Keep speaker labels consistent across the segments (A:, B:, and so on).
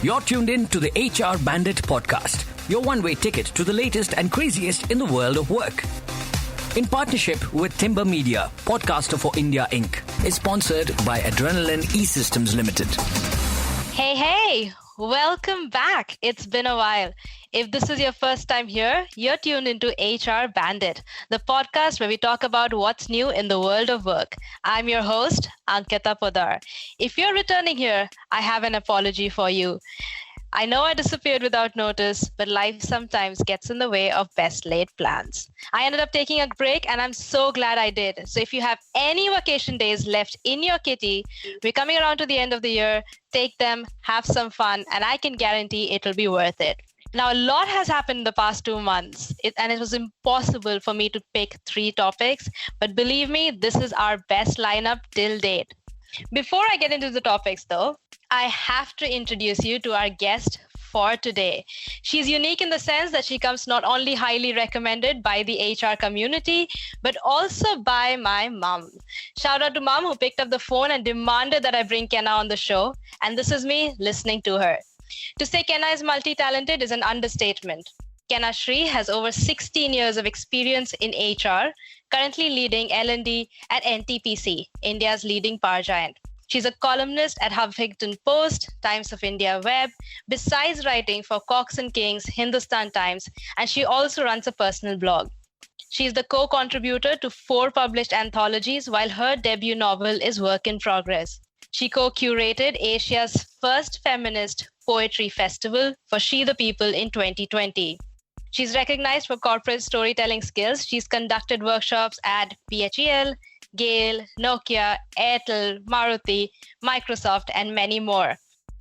A: You're tuned in to the HR Bandit podcast, your one-way ticket to the latest and craziest in the world of work. In partnership with Timber Media, Podcaster for India Inc. is sponsored by Adrenaline E-Systems Limited.
B: Hey, welcome back. It's been a while. If this is your first time here, you're tuned into HR Bandit, the podcast where we talk about what's new in the world of work. I'm your host, Ankita. If you're returning here, I have an apology for you. I know I disappeared without notice, but life sometimes gets in the way of best laid plans. I ended up taking a break and I'm so glad I did. So if you have any vacation days left in your kitty, we're coming around to the end of the year, take them, have some fun, and I can guarantee it'll be worth it. Now, a lot has happened in the past 2 months, and it was impossible for me to pick 3 topics, but believe me, this is our best lineup till date. Before I get into the topics though, I have to introduce you to our guest for today. She's unique in the sense that she comes not only highly recommended by the HR community, but also by my mom. Shout out to mom who picked up the phone and demanded that I bring Kena on the show. And this is me listening to her. To say Kena is multi-talented is an understatement. Kena Shree has over 16 years of experience in HR, currently leading L&D at NTPC, India's leading power giant. She's a columnist at Huffington Post, Times of India Web, besides writing for Cox & Kings, Hindustan Times, and she also runs a personal blog. She's the co-contributor to 4 published anthologies, while her debut novel is work in progress. She co-curated Asia's first feminist poetry festival for She the People in 2020. She's recognized for corporate storytelling skills. She's conducted workshops at BHEL, Gale, Nokia, Airtel, Maruti, Microsoft, and many more.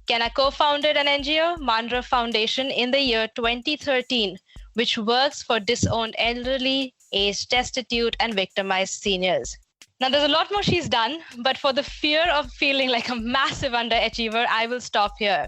B: Kena co-founded an NGO, Mandra Foundation, in the year 2013, which works for disowned elderly, aged, destitute, and victimized seniors. Now, there's a lot more she's done, but for the fear of feeling like a massive underachiever, I will stop here.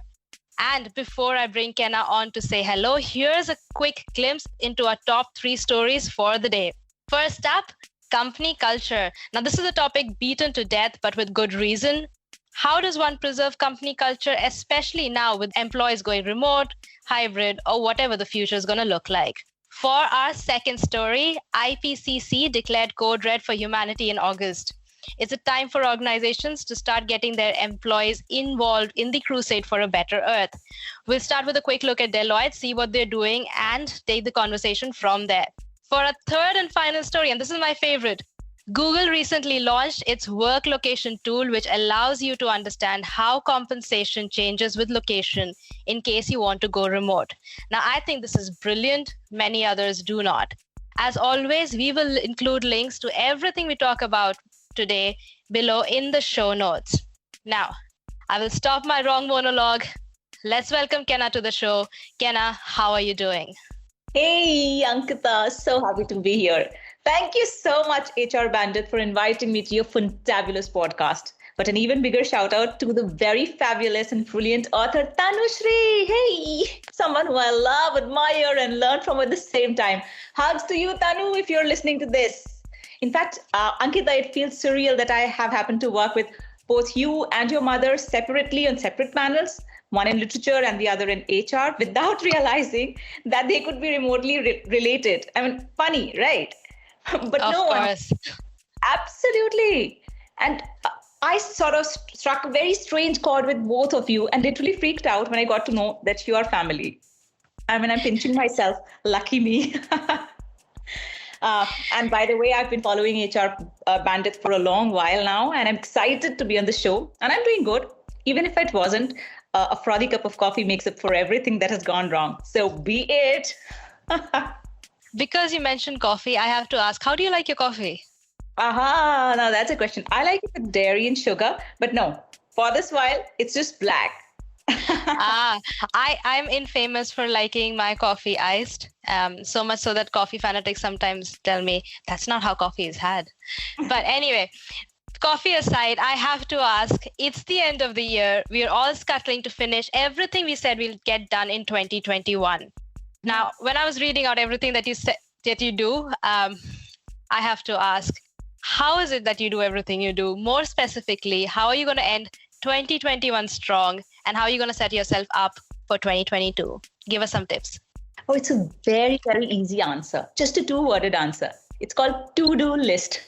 B: And before I bring Kena on to say hello, here's a quick glimpse into our top 3 stories for the day. First up, company culture. Now, this is a topic beaten to death, but with good reason. How does one preserve company culture, especially now with employees going remote, hybrid, or whatever the future is going to look like? For our second story, IPCC declared Code Red for Humanity in August. It's a time for organizations to start getting their employees involved in the crusade for a better Earth. We'll start with a quick look at Deloitte, see what they're doing, and take the conversation from there. For a third and final story, and this is my favorite, Google recently launched its work location tool, which allows you to understand how compensation changes with location in case you want to go remote. Now, I think this is brilliant. Many others do not. As always, we will include links to everything we talk about today below in the show notes. Now, I will stop my wrong monologue. Let's welcome Kena to the show. Kena, how are you doing?
C: Hey, Ankita, so happy to be here. Thank you so much, HR Bandit, for inviting me to your fantabulous podcast. But an even bigger shout out to the very fabulous and brilliant author, Kena Shree. Hey, someone who I love, admire, and learn from at the same time. Hugs to you, Tanu, if you're listening to this. In fact, Ankita, it feels surreal that I have happened to work with both you and your mother separately on separate panels, one in literature and the other in HR, without realizing that they could be remotely related. I mean, funny, right? But
B: of
C: no
B: course.
C: one. Absolutely. And I sort of struck a very strange chord with both of you and literally freaked out when I got to know that you are family. I mean, I'm pinching myself. Lucky me. And by the way, I've been following HR Bandit for a long while now, and I'm excited to be on the show. And I'm doing good. Even if it wasn't, a frothy cup of coffee makes up for everything that has gone wrong. So be it.
B: Because you mentioned coffee, I have to ask, how do you like your coffee?
C: Aha, now that's a question. I like it with dairy and sugar, but no, for this while, it's just black.
B: I'm infamous for liking my coffee iced, so much so that coffee fanatics sometimes tell me that's not how coffee is had. But anyway, coffee aside, I have to ask, it's the end of the year. We're all scuttling to finish everything we said we'll get done in 2021. Now, when I was reading out everything that you do, I have to ask, how is it that you do everything you do? More specifically, how are you going to end 2021 strong and how are you going to set yourself up for 2022? Give us some tips.
C: Oh, it's a very, very easy answer. Just a 2-worded answer. It's called to-do list.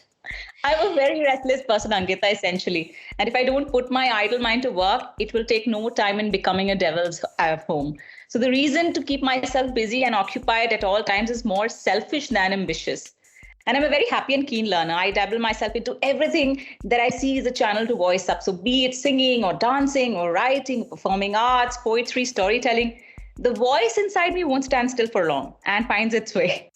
C: I'm a very restless person, Ankita, essentially. And if I don't put my idle mind to work, it will take no time in becoming a devil's home. So the reason to keep myself busy and occupied at all times is more selfish than ambitious. And I'm a very happy and keen learner. I dabble myself into everything that I see as a channel to voice up. So be it singing or dancing or writing, performing arts, poetry, storytelling, the voice inside me won't stand still for long and finds its way.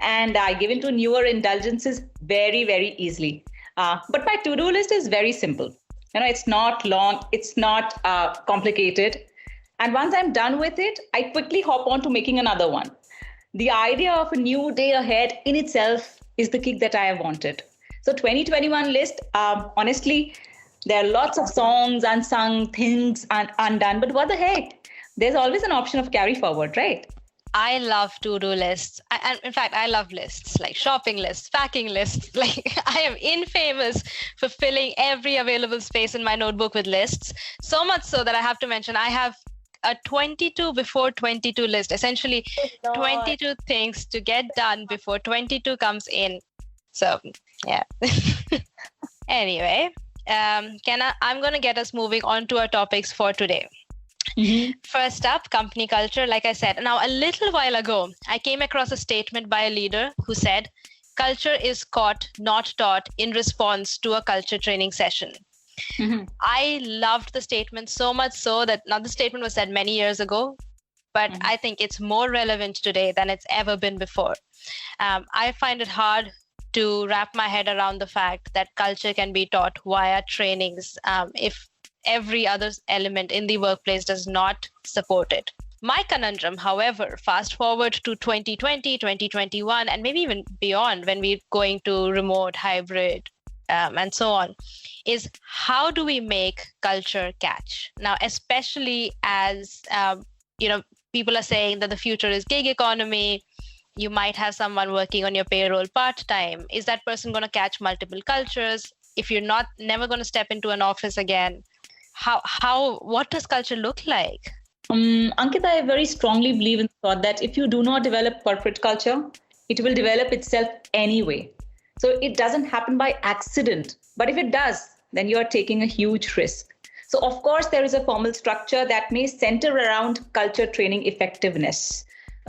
C: And I give into newer indulgences very, very easily. But my to-do list is very simple. It's not long, it's not complicated. And once I'm done with it, I quickly hop on to making another one. The idea of a new day ahead in itself is the kick that I have wanted. So 2021 list, honestly, there are lots of songs, unsung, things undone. But what the heck? There's always an option of carry forward, right?
B: I love to-do lists. And in fact, I love lists, like shopping lists, packing lists. Like I am infamous for filling every available space in my notebook with lists. So much so that I have to mention, I have a 22 before 22 list, essentially 22 things to get done before 22 comes in. So, yeah. Anyway, Kena, I'm going to get us moving on to our topics for today. Mm-hmm. First up, company culture. Like I said, now a little while ago, I came across a statement by a leader who said, culture is caught, not taught in response to a culture training session. Mm-hmm. I loved the statement so much so that now the statement was said many years ago, but I think it's more relevant today than it's ever been before. I find it hard to wrap my head around the fact that culture can be taught via trainings if every other element in the workplace does not support it. My conundrum, however, fast forward to 2020, 2021, and maybe even beyond when we're going to remote, hybrid, and so on, is how do we make culture catch? Now, especially as, people are saying that the future is gig economy, you might have someone working on your payroll part-time. Is that person going to catch multiple cultures? If you're never going to step into an office again, what does culture look like?
C: Ankita, I very strongly believe in the thought that if you do not develop corporate culture, it will develop itself anyway. So it doesn't happen by accident. But if it does, then you are taking a huge risk. So of course, there is a formal structure that may center around culture training effectiveness.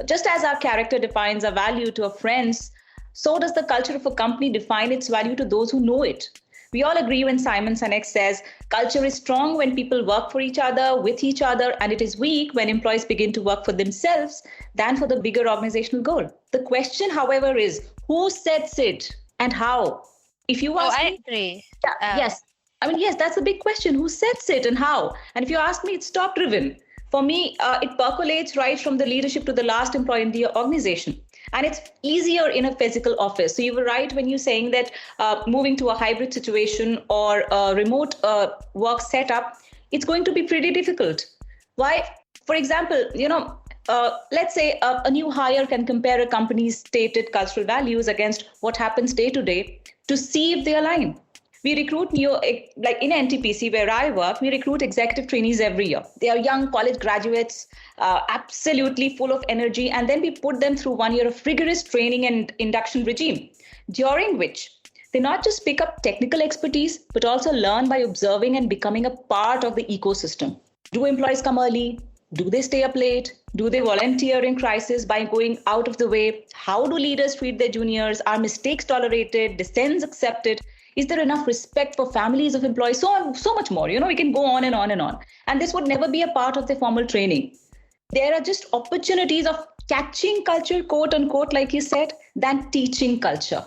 C: Just as our character defines a value to our friends, so does the culture of a company define its value to those who know it. We all agree when Simon Sinek says, culture is strong when people work for each other, with each other, and it is weak when employees begin to work for themselves than for the bigger organizational goal. The question, however, is who sets it and how? If you ask
B: I agree.
C: Yes. Yes, that's a big question. Who sets it and how? And if you ask me, it's top driven. For me, it percolates right from the leadership to the last employee in the organization. And it's easier in a physical office. So you were right when you're saying that moving to a hybrid situation or a remote work setup, it's going to be pretty difficult. Why? For example, let's say a new hire can compare a company's stated cultural values against what happens day to day to see if they align. We recruit like in NTPC where I work, we recruit executive trainees every year. They are young college graduates, absolutely full of energy. And then we put them through 1 year of rigorous training and induction regime, during which they not just pick up technical expertise, but also learn by observing and becoming a part of the ecosystem. Do employees come early? Do they stay up late? Do they volunteer in crisis by going out of the way? How do leaders treat their juniors? Are mistakes tolerated? Dissents accepted? Is there enough respect for families of employees? So much more. We can go on and on and on. And this would never be a part of the formal training. There are just opportunities of catching culture, quote unquote, like you said, than teaching culture.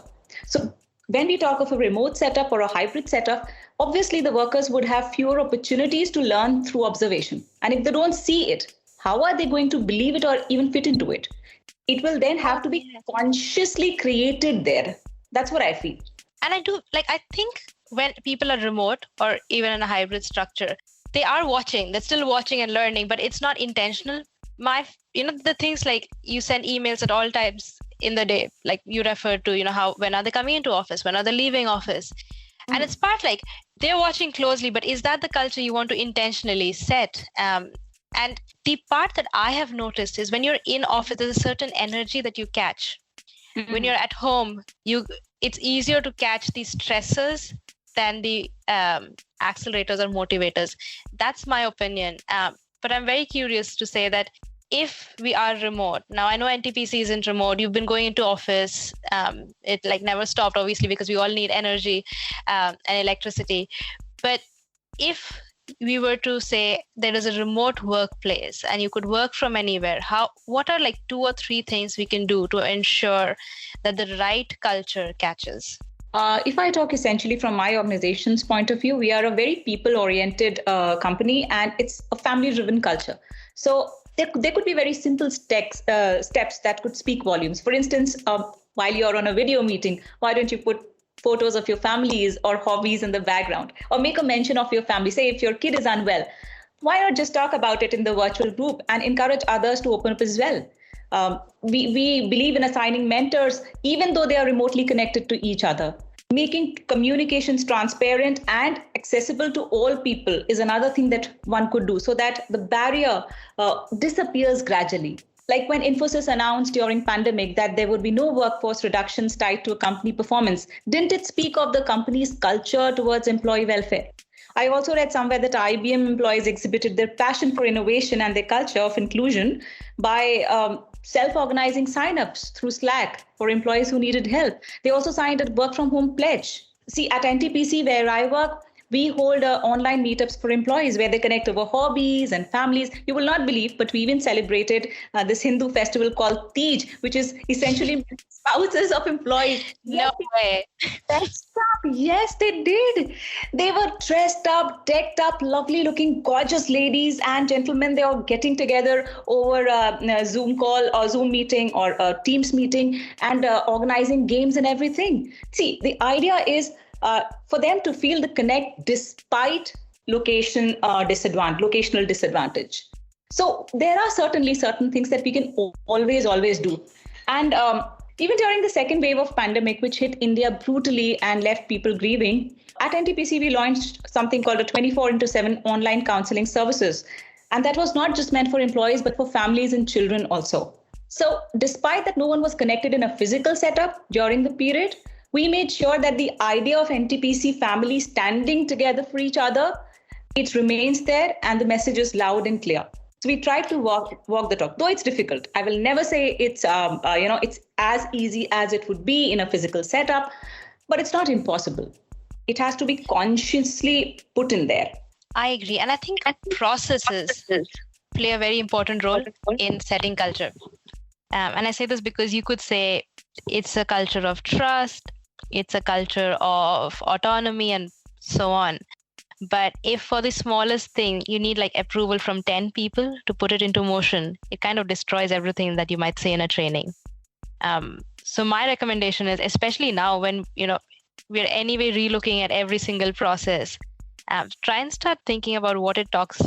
C: So when we talk of a remote setup or a hybrid setup, obviously the workers would have fewer opportunities to learn through observation. And if they don't see it, how are they going to believe it or even fit into it? It will then have to be consciously created there. That's what I feel.
B: And I think when people are remote or even in a hybrid structure, they are watching, they're still watching and learning, but it's not intentional. The things like you send emails at all times in the day, like you referred to, when are they coming into office? When are they leaving office? And it's part like they're watching closely, but is that the culture you want to intentionally set? And the part that I have noticed is when you're in office, there's a certain energy that you catch. When you're at home, it's easier to catch these stressors than the accelerators or motivators. That's my opinion. But I'm very curious to say that if we are remote, now I know NTPC isn't remote, you've been going into office, it like never stopped, obviously, because we all need energy and electricity. But if we were to say there is a remote workplace and you could work from anywhere, what are like 2 or 3 things we can do to ensure that the right culture catches?
C: If I talk essentially from my organization's point of view, we are a very people-oriented company, and it's a family-driven culture. So there could be very simple steps that could speak volumes. For instance, while you're on a video meeting, why don't you put photos of your families or hobbies in the background, or make a mention of your family? Say if your kid is unwell, why not just talk about it in the virtual group and encourage others to open up as well? We believe in assigning mentors, even though they are remotely connected to each other. Making communications transparent and accessible to all people is another thing that one could do, so that the barrier disappears gradually. Like when Infosys announced during pandemic that there would be no workforce reductions tied to a company performance, didn't it speak of the company's culture towards employee welfare? I also read somewhere that IBM employees exhibited their passion for innovation and their culture of inclusion by self-organizing signups through Slack for employees who needed help. They also signed a work from home pledge. See, at NTPC, where I work, we hold online meetups for employees where they connect over hobbies and families. You will not believe, but we even celebrated this Hindu festival called Tej, which is essentially spouses of employees.
B: No way.
C: Dressed up. Yes, they did. They were dressed up, decked up, lovely looking, gorgeous ladies and gentlemen. They were getting together over a Zoom call or Zoom meeting or a Teams meeting and organizing games and everything. See, the idea is for them to feel the connect despite locational disadvantage. So there are certainly certain things that we can always do. And even during the second wave of pandemic, which hit India brutally and left people grieving, at NTPC, we launched something called a 24/7 online counseling services. And that was not just meant for employees, but for families and children also. So despite that no one was connected in a physical setup during the period, we made sure that the idea of NTPC family standing together for each other, it remains there, and the message is loud and clear. So we tried to walk the talk, though it's difficult. I will never say it's it's as easy as it would be in a physical setup, but it's not impossible. It has to be consciously put in there.
B: I agree, and I think processes play a very important role in setting culture. And I say this because you could say it's a culture of trust, it's a culture of autonomy, and so on. But if for the smallest thing, you need like approval from 10 people to put it into motion, it kind of destroys everything that you might say in a training. So my recommendation is, especially now when, we're anyway relooking at every single process, try and start thinking about what it talks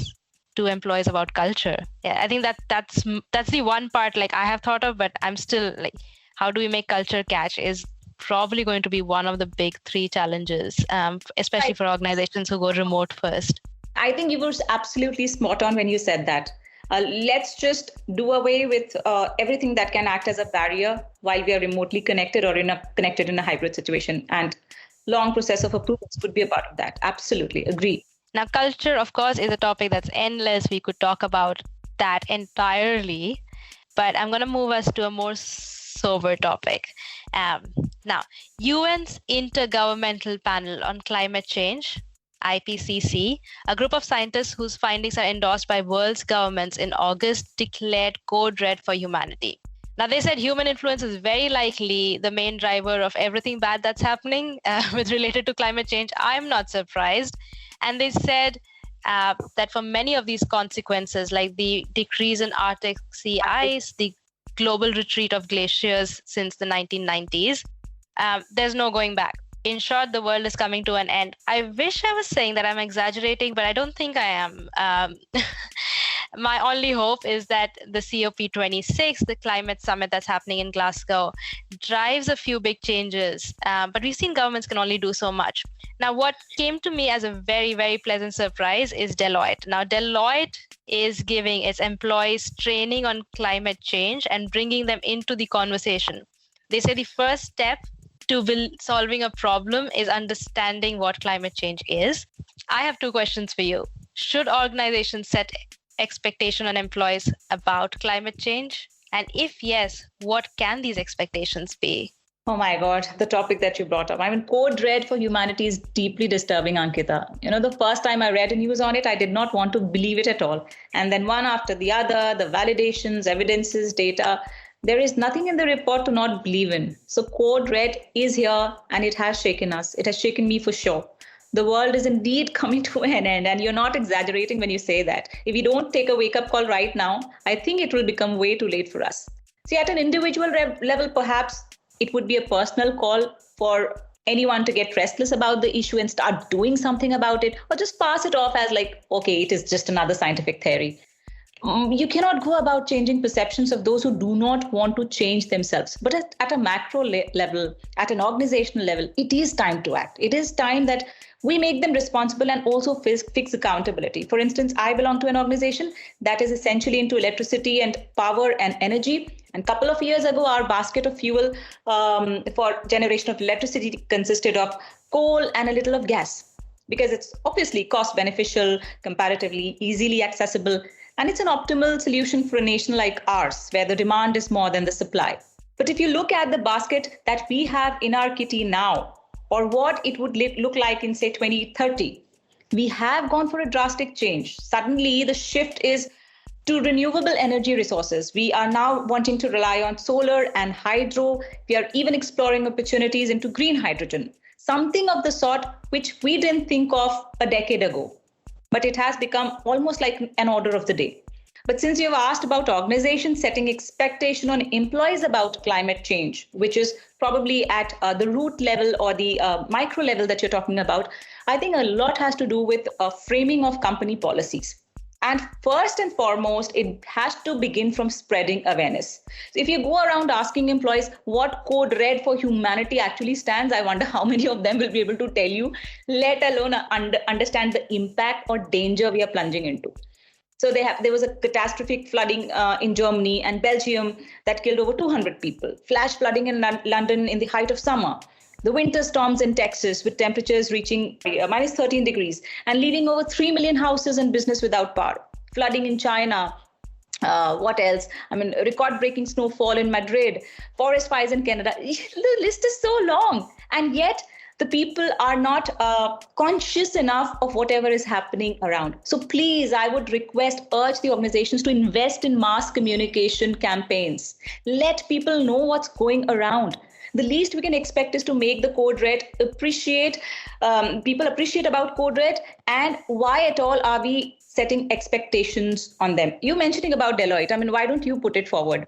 B: to employees about culture. Yeah, I think that's the one part like I have thought of, but I'm still like, how do we make culture catch is probably going to be one of the big 3 challenges, especially for organizations who go remote first.
C: I think you were absolutely spot on when you said that. Let's just do away with everything that can act as a barrier while we are remotely connected or connected in a hybrid situation. And long process of approvals could be a part of that. Absolutely. Agree.
B: Now, culture, of course, is a topic that's endless. We could talk about that entirely, but I'm going to move us to a more sober topic. Now, UN's Intergovernmental Panel on Climate Change, IPCC, a group of scientists whose findings are endorsed by world's governments in August, declared code red for humanity. Now, they said human influence is very likely the main driver of everything bad that's happening with related to climate change. I'm not surprised. And they said that for many of these consequences, like the decrease in Arctic sea ice, the global retreat of glaciers since the 1990s, there's no going back. In short, the world is coming to an end. I wish I was saying that I'm exaggerating, but I don't think I am. My only hope is that the COP26, the climate summit that's happening in Glasgow, drives a few big changes. But we've seen governments can only do so much. Now, what came to me as a very, very pleasant surprise is Deloitte. Now, Deloitte is giving its employees training on climate change and bringing them into the conversation. They say the first step to solving a problem is understanding what climate change is. I have two questions for you. Should organizations set expectation on employees about climate change? And if yes, what can these expectations be?
C: Oh my God, the topic that you brought up. I mean, code red for humanity is deeply disturbing, Ankita. The first time I read a news on it, I did not want to believe it at all. And then one after the other, the validations, evidences, data, there is nothing in the report to not believe in. So code red is here and it has shaken us. It has shaken me for sure. The world is indeed coming to an end, and you're not exaggerating when you say that. If we don't take a wake-up call right now, I think it will become way too late for us. See, at an individual level, perhaps it would be a personal call for anyone to get restless about the issue and start doing something about it, or just pass it off as like, okay, it is just another scientific theory. You cannot go about changing perceptions of those who do not want to change themselves. But at a macro level, at an organizational level, it is time to act. It is time that we make them responsible and also fix accountability. For instance, I belong to an organization that is essentially into electricity and power and energy. And a couple of years ago, our basket of fuel for generation of electricity consisted of coal and a little of gas, because it's obviously cost beneficial, comparatively easily accessible. And it's an optimal solution for a nation like ours, where the demand is more than the supply. But if you look at the basket that we have in our kitty now, or what it would look like in, say, 2030, we have gone for a drastic change. Suddenly, the shift is to renewable energy resources. We are now wanting to rely on solar and hydro. We are even exploring opportunities into green hydrogen, something of the sort which we didn't think of a decade ago. But it has become almost like an order of the day. But since you've asked about organizations setting expectation on employees about climate change, which is probably at the root level or the micro level that you're talking about, I think a lot has to do with framing of company policies. And first and foremost, it has to begin from spreading awareness. So if you go around asking employees what code red for humanity actually stands, I wonder how many of them will be able to tell you, let alone understand the impact or danger we are plunging into. So there was a catastrophic flooding in Germany and Belgium that killed over 200 people. Flash flooding in London in the height of summer. The winter storms in Texas with temperatures reaching minus 13 degrees and leaving over 3 million houses and business without power. Flooding in China. What else? I mean, record-breaking snowfall in Madrid, forest fires in Canada. The list is so long. And yet, the people are not conscious enough of whatever is happening around. So please, I would urge the organizations to invest in mass communication campaigns. Let people know what's going around. The least we can expect is to make the code red people appreciate about code red, and why at all are we setting expectations on them? You mentioning about Deloitte. I mean, why don't you put it forward?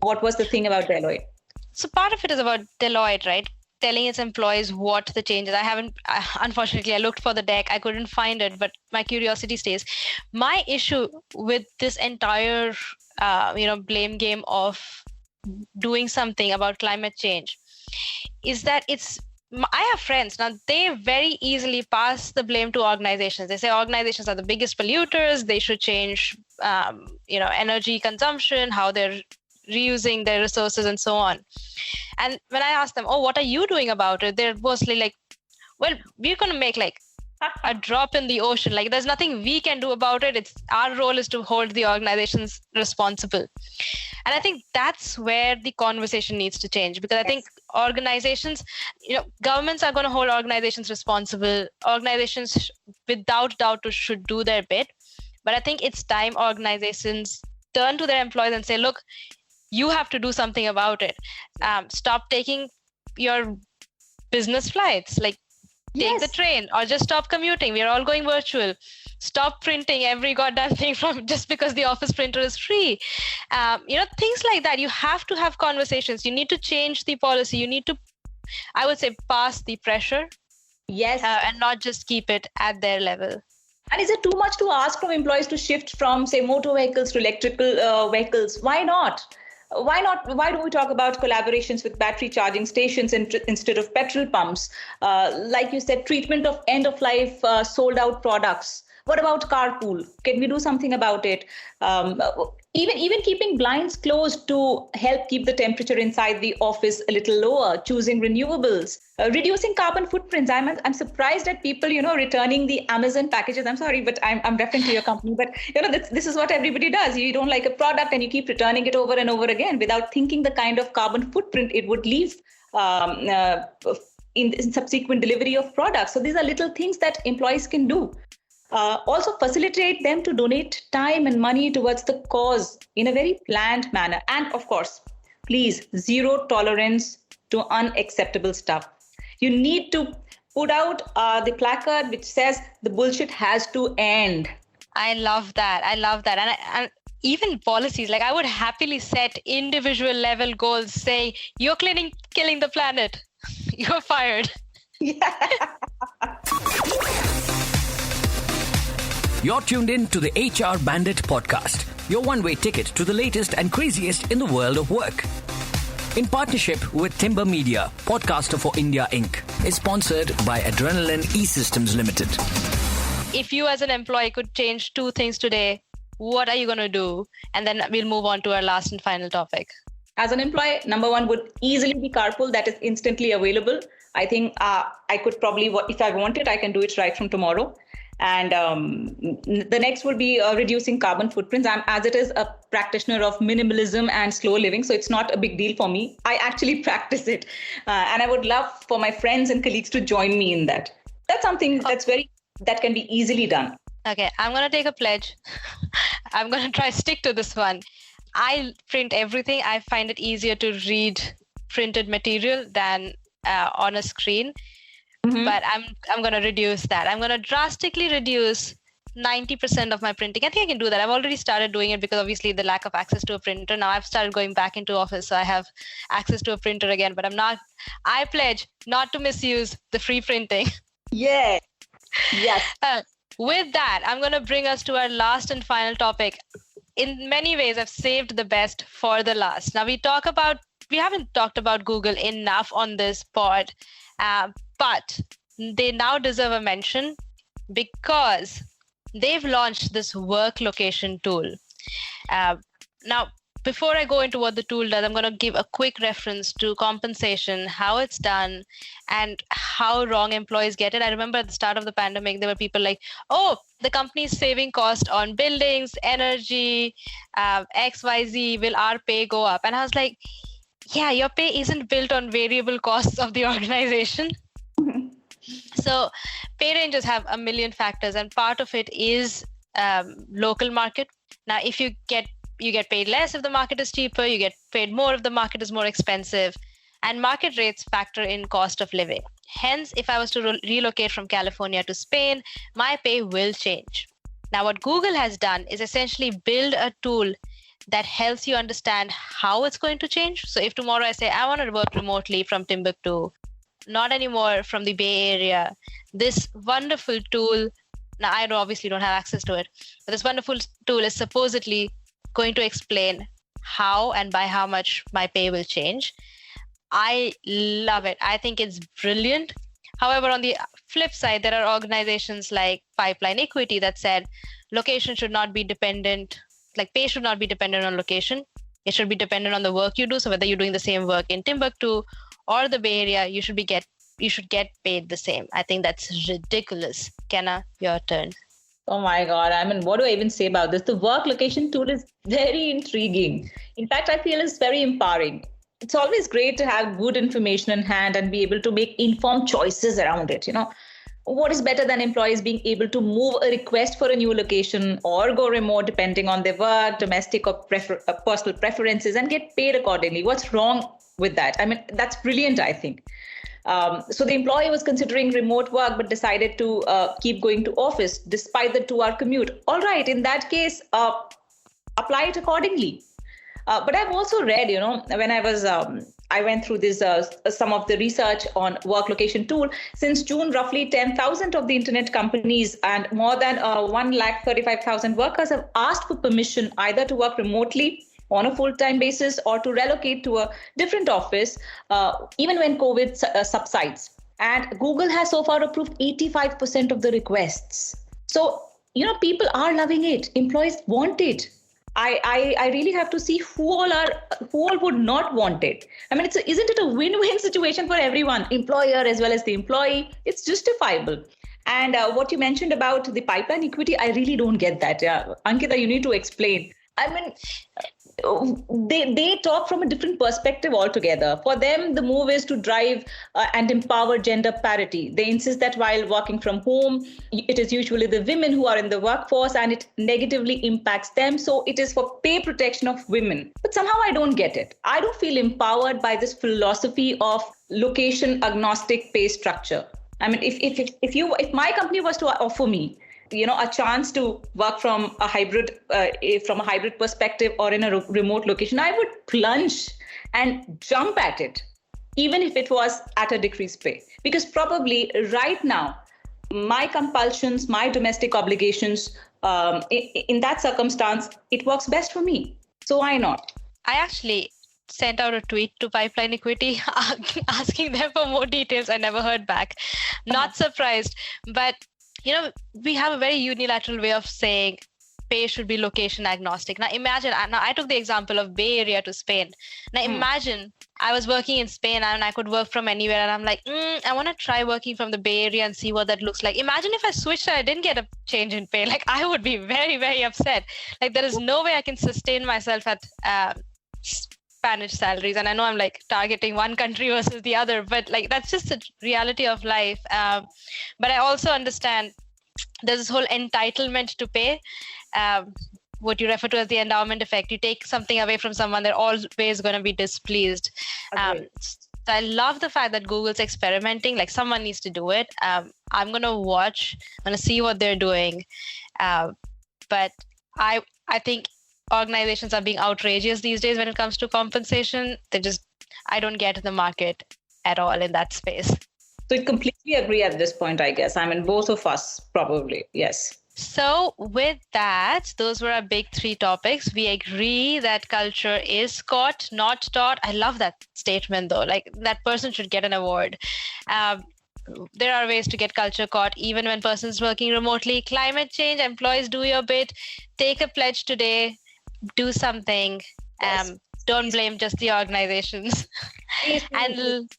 C: What was the thing about Deloitte?
B: So part of it is about Deloitte, right? Telling its employees what the changes. Unfortunately, I looked for the deck. I couldn't find it, but my curiosity stays. My issue with this entire, blame game of doing something about climate change is that I have friends now, they very easily pass the blame to organizations. They say organizations are the biggest polluters. They should change, energy consumption, how they're reusing their resources and so on. And when I ask them, what are you doing about it? They're mostly like, well, we're going to make like a drop in the ocean. Like there's nothing we can do about it. Our role is to hold the organizations responsible. And I think that's where the conversation needs to change, because I think organizations, governments are going to hold organizations responsible. Organizations without doubt should do their bit. But I think it's time organizations turn to their employees and say, look, you have to do something about it. Stop taking your business flights, like take the train, or just stop commuting. We're all going virtual. Stop printing every goddamn thing from just because the office printer is free. Things like that. You have to have conversations. You need to change the policy. You need to, I would say, pass the pressure.
C: Yes.
B: And not just keep it at their level.
C: And is it too much to ask from employees to shift from, say, motor vehicles to electrical vehicles? Why not? Why not? Why don't we talk about collaborations with battery charging stations instead of petrol pumps? Like you said, treatment of end-of-life sold-out products. What about carpool? Can we do something about it? Even keeping blinds closed to help keep the temperature inside the office a little lower. Choosing renewables, reducing carbon footprints. I'm surprised at people, returning the Amazon packages. I'm sorry, but I'm referring to your company. But this is what everybody does. You don't like a product and you keep returning it over and over again without thinking the kind of carbon footprint it would leave in subsequent delivery of products. So these are little things that employees can do. Also facilitate them to donate time and money towards the cause in a very planned manner. And of course, please, zero tolerance to unacceptable stuff. You need to put out the placard which says the bullshit has to end.
B: I love that. And even policies, like I would happily set individual level goals saying, you're killing the planet. You're fired.
C: Yeah.
A: You're tuned in to the HR Bandit podcast, your one-way ticket to the latest and craziest in the world of work. In partnership with Timber Media, podcaster for India Inc. is sponsored by Adrenaline E-Systems Limited.
B: If you as an employee could change two things today, what are you going to do? And then we'll move on to our last and final topic.
C: As an employee, number one would easily be carpool. That is instantly available. I think I could probably, if I want it, I can do it right from tomorrow. And the next would be reducing carbon footprints. As it is a practitioner of minimalism and slow living, so it's not a big deal for me. I actually practice it. And I would love for my friends and colleagues to join me in that. That's something that can be easily done.
B: Okay, I'm going to take a pledge. I'm going to try stick to this one. I print everything. I find it easier to read printed material than on a screen. Mm-hmm. But I'm going to reduce that. I'm going to drastically reduce 90% of my printing. I think I can do that. I've already started doing it because obviously the lack of access to a printer. Now I've started going back into office, so I have access to a printer again. But I pledge not to misuse the free printing.
C: Yeah. Yes.
B: With that, I'm going to bring us to our last and final topic. In many ways, I've saved the best for the last. Now we haven't talked about Google enough on this pod. But they now deserve a mention because they've launched this work location tool. Now, before I go into what the tool does, I'm going to give a quick reference to compensation, how it's done, and how wrong employees get it. I remember at the start of the pandemic, there were people like, oh, the company's saving cost on buildings, energy, XYZ, will our pay go up? And I was like, yeah, your pay isn't built on variable costs of the organization. So pay ranges have a million factors, and part of it is local market. Now, if you get paid less if the market is cheaper, you get paid more if the market is more expensive, and market rates factor in cost of living. Hence, if I was to relocate from California to Spain, my pay will change. Now, what Google has done is essentially build a tool that helps you understand how it's going to change. So if tomorrow I say, I want to work remotely from Timbuktu, not anymore from the Bay Area, this wonderful tool, now I obviously don't have access to it, but this wonderful tool is supposedly going to explain how and by how much my pay will change. I love it. I think it's brilliant. However, on the flip side, there are organizations like Pipeline Equity that said location should not be dependent, like pay should not be dependent on location. It should be dependent on the work you do. So whether you're doing the same work in Timbuktu or the Bay Area, you should get paid the same. I think that's ridiculous. Kena, your turn.
C: Oh my God. I mean, what do I even say about this? The work location tool is very intriguing. In fact, I feel it's very empowering. It's always great to have good information in hand and be able to make informed choices around it. What is better than employees being able to move a request for a new location or go remote depending on their work, domestic or personal preferences, and get paid accordingly? What's wrong with that? I mean, that's brilliant, I think. So the employee was considering remote work, but decided to keep going to office despite the 2-hour commute. All right, in that case, apply it accordingly. But I've also read, when I was I went through this some of the research on work location tool. Since June, roughly 10,000 of the internet companies and more than 135,000 workers have asked for permission either to work remotely on a full-time basis or to relocate to a different office, even when COVID subsides. And Google has so far approved 85% of the requests. So, people are loving it. Employees want it. I really have to see who all would not want it. I mean, isn't it a win-win situation for everyone, employer as well as the employee? It's justifiable. And what you mentioned about the pipeline equity, I really don't get that. Ankita, you need to explain. I mean, they talk from a different perspective altogether. For them, the move is to drive and empower gender parity. They insist that while working from home, it is usually the women who are in the workforce and it negatively impacts them. So it is for pay protection of women. But somehow I don't get it. I don't feel empowered by this philosophy of location agnostic pay structure. I mean, if my company was to offer me a chance to work from a hybrid perspective or in a remote location, I would plunge and jump at it, even if it was at a decreased pay. Because probably right now, my compulsions, my domestic obligations, in that circumstance, it works best for me. So why not?
B: I actually sent out a tweet to Pipeline Equity asking them for more details. I never heard back. Not surprised, but we have a very unilateral way of saying pay should be location agnostic. Now imagine, I took the example of Bay Area to Spain. Now imagine I was working in Spain and I could work from anywhere and I'm like, I want to try working from the Bay Area and see what that looks like. Imagine if I switched and I didn't get a change in pay. Like I would be very, very upset. Like there is no way I can sustain myself at Spanish salaries. And I know I'm like targeting one country versus the other, but like that's just the reality of life. But I also understand there's this whole entitlement to pay, what you refer to as the endowment effect. You take something away from someone, they're always going to be displeased. So I love the fact that Google's experimenting, like someone needs to do it. I'm going to watch, I'm going to see what they're doing. But I think organizations are being outrageous these days when it comes to compensation. I don't get the market at all in that space.
C: So I completely agree at this point, I guess. I mean, both of us probably, yes.
B: So with that, those were our big three topics. We agree that culture is caught, not taught. I love that statement though. Like that person should get an award. There are ways to get culture caught even when person's working remotely. Climate change, employees, do your bit. Take a pledge today. Do something.
C: Yes.
B: Don't blame just the organizations. And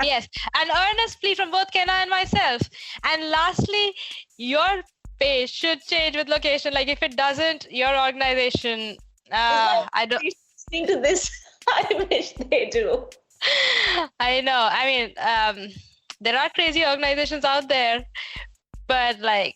B: yes, an earnest plea from both Kena and myself. And lastly, your pay should change with location. Like if it doesn't, your organization, I don't.
C: Listening to this, I wish they do.
B: I know. I mean, there are crazy organizations out there, but like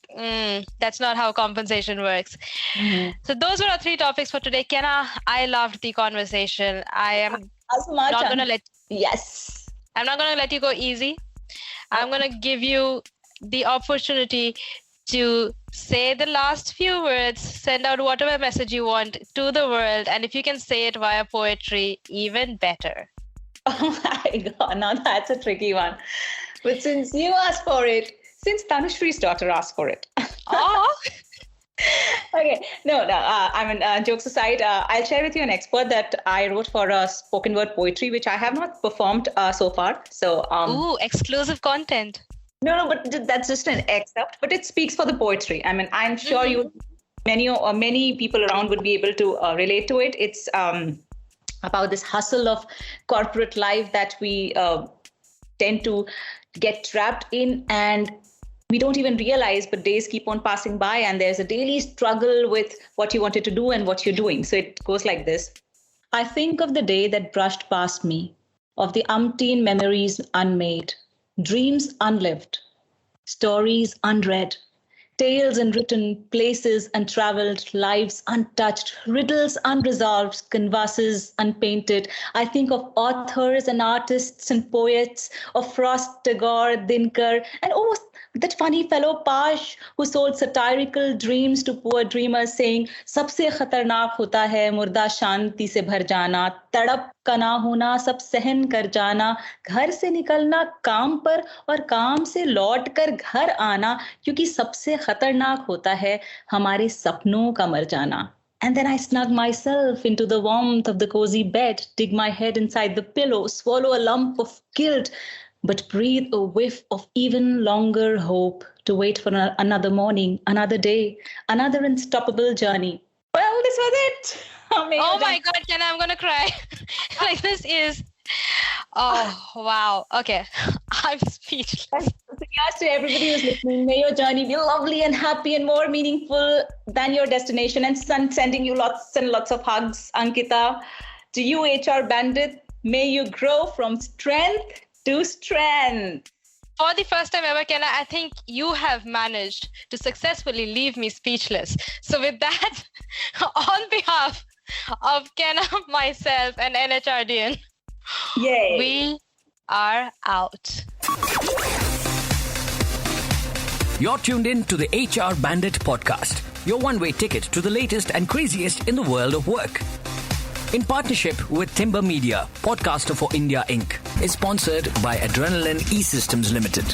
B: that's not how compensation works. Mm-hmm. So those were our three topics for today. Kena, I loved the conversation. I am not going to let.
C: Yes.
B: I'm not going to let you go easy. I'm going to give you the opportunity to say the last few words, send out whatever message you want to the world. And if you can say it via poetry, even better.
C: Oh my God, now that's a tricky one. But since you asked for it, since Kena Shree's daughter asked for it.
B: Oh.
C: Okay. No. I mean, jokes aside, I'll share with you an expert that I wrote for spoken word poetry, which I have not performed so far. So.
B: Ooh, exclusive content.
C: No, but that's just an excerpt. But it speaks for the poetry. I mean, I'm sure many people around would be able to relate to it. It's about this hustle of corporate life that we tend to get trapped in, and we don't even realize, but days keep on passing by and there's a daily struggle with what you wanted to do and what you're doing. So it goes like this. I think of the day that brushed past me, of the umpteen memories unmade, dreams unlived, stories unread, tales unwritten, places untraveled, lives untouched, riddles unresolved, canvases unpainted. I think of authors and artists and poets, of Frost, Tagore, Dinkar, and That funny fellow Pash who sold satirical dreams to poor dreamers saying, सबसे खतरनाक होता है मुर्दा शांति से भर जाना, तड़प का ना होना, सब सहन कर जाना, घर से निकलना काम पर और काम से लौट कर घर आना, क्योंकि सबसे खतरनाक होता है हमारे सपनों का मर जाना. And then I snug myself into the warmth of the cozy bed, dig my head inside the pillow, swallow a lump of guilt, but breathe a whiff of even longer hope to wait for another morning, another day, another unstoppable journey. Well, this was it.
B: Oh my God, Kena, I'm going to cry. Like this is, oh, wow. Okay, I'm speechless.
C: Yes, to everybody who's listening, may your journey be lovely and happy and more meaningful than your destination. And sending you lots and lots of hugs, Ankita. To you, HR Bandit, may you grow from strength to strength.
B: For the first time ever, Kena, I think you have managed to successfully leave me speechless. So with that, on behalf of Kena, myself, and NHRDN,
C: yay,
B: we are out.
A: You're tuned in to the HR Bandit podcast, your one-way ticket to the latest and craziest in the world of work. In partnership with Timber Media, podcaster for India Inc. is sponsored by Adrenaline E-Systems Limited.